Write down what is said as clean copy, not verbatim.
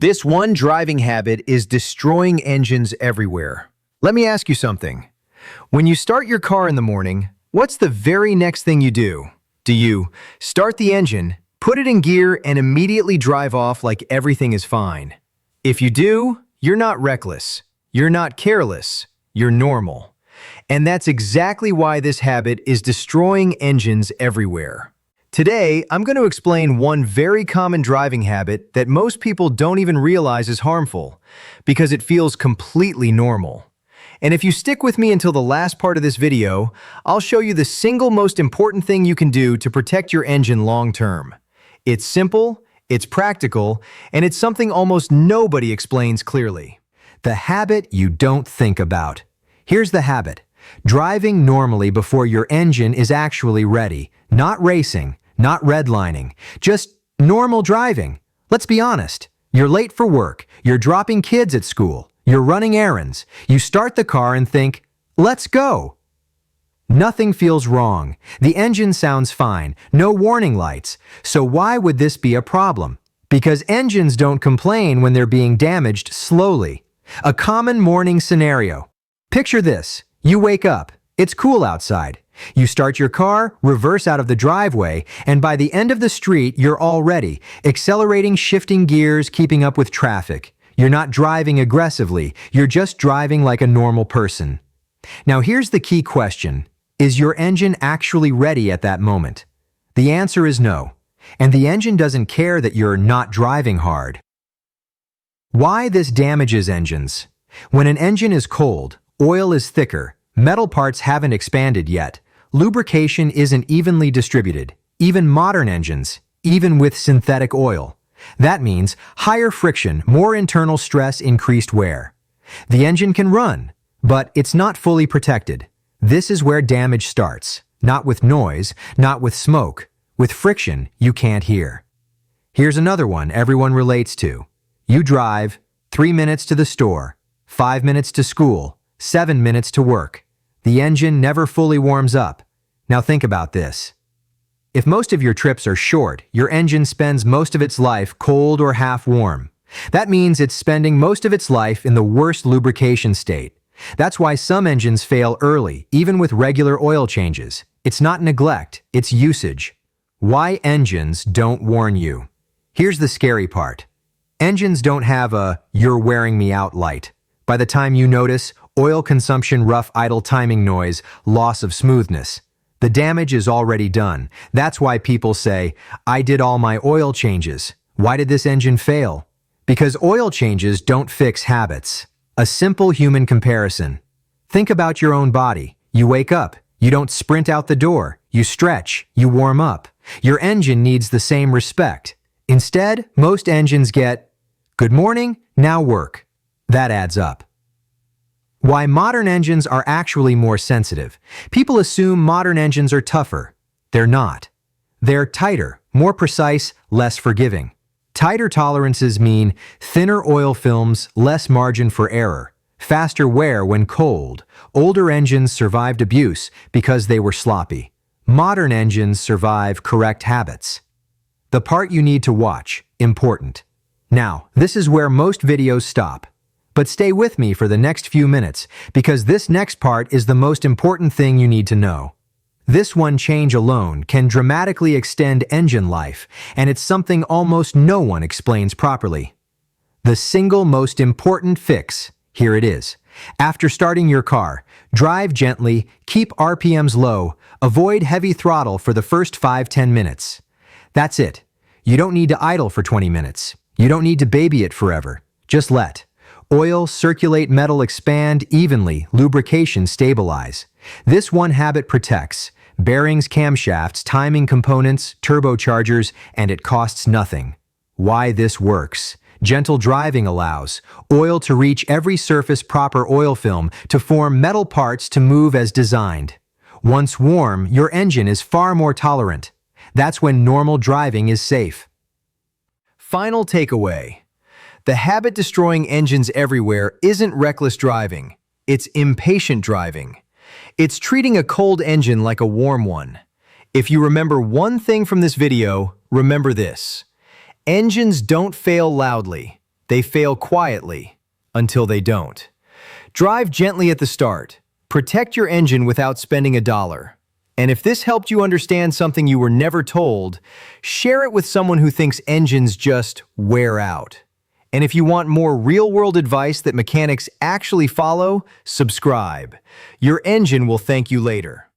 This one driving habit is destroying engines everywhere. Let me ask you something. When you start your car in the morning, what's the very next thing you do? Do you start the engine, put it in gear, and immediately drive off like everything is fine? If you do, you're not reckless. You're not careless. You're normal. And that's exactly why this habit is destroying engines everywhere. Today, I'm going to explain one very common driving habit that most people don't even realize is harmful, because it feels completely normal. And if you stick with me until the last part of this video, I'll show you the single most important thing you can do to protect your engine long term. It's simple, it's practical, and it's something almost nobody explains clearly. The habit you don't think about. Here's the habit. Driving normally before your engine is actually ready, not racing, not redlining, just normal driving. Let's be honest. You're late for work, you're dropping kids at school, you're running errands. You start the car and think, let's go. Nothing feels wrong. The engine sounds fine, no warning lights. So why would this be a problem? Because engines don't complain when they're being damaged slowly. A common morning scenario. Picture this. You wake up. It's cool outside. You start your car, reverse out of the driveway, and by the end of the street, you're all ready, accelerating, shifting gears, keeping up with traffic. You're not driving aggressively. You're just driving like a normal person. Now here's the key question. Is your engine actually ready at that moment? The answer is no. And the engine doesn't care that you're not driving hard. Why this damages engines? When an engine is cold, oil is thicker, metal parts haven't expanded yet, lubrication isn't evenly distributed, even modern engines, even with synthetic oil. That means higher friction, more internal stress, increased wear. The engine can run, but it's not fully protected. This is where damage starts, not with noise, not with smoke, with friction you can't hear. Here's another one everyone relates to. You drive 3 minutes to the store, 5 minutes to school, 7 minutes to work. The engine never fully warms up. Now think about this. If most of your trips are short, your engine spends most of its life cold or half warm. That means it's spending most of its life in the worst lubrication state. That's why some engines fail early, even with regular oil changes. It's not neglect, it's usage. Why engines don't warn you. Here's the scary part. Engines don't have a "you're wearing me out" light. By the time you notice, oil consumption, rough idle timing noise, loss of smoothness. The damage is already done. That's why people say, I did all my oil changes. Why did this engine fail? Because oil changes don't fix habits. A simple human comparison. Think about your own body. You wake up. You don't sprint out the door. You stretch. You warm up. Your engine needs the same respect. Instead, most engines get, good morning, now work. That adds up. Why modern engines are actually more sensitive. People assume modern engines are tougher. They're not. They're tighter, more precise, less forgiving. Tighter tolerances mean thinner oil films, less margin for error, faster wear when cold. Older engines survived abuse because they were sloppy. Modern engines survive correct habits. The part you need to watch, important. Now, this is where most videos stop. But stay with me for the next few minutes, because this next part is the most important thing you need to know. This one change alone can dramatically extend engine life, and it's something almost no one explains properly. The single most important fix, here it is. After starting your car, drive gently, keep RPMs low, avoid heavy throttle for the first 5-10 minutes. That's it. You don't need to idle for 20 minutes. You don't need to baby it forever. Just let oil circulate, metal expand evenly, lubrication stabilize. This one habit protects bearings, camshafts, timing components, turbochargers, and it costs nothing. Why this works? Gentle driving allows oil to reach every surface, proper oil film to form metal parts to move as designed. Once warm, your engine is far more tolerant. That's when normal driving is safe. Final takeaway. The habit destroying engines everywhere isn't reckless driving. It's impatient driving. It's treating a cold engine like a warm one. If you remember one thing from this video, remember this. Engines don't fail loudly. They fail quietly until they don't. Drive gently at the start. Protect your engine without spending a dollar. And if this helped you understand something you were never told, share it with someone who thinks engines just wear out. And if you want more real-world advice that mechanics actually follow, subscribe. Your engine will thank you later.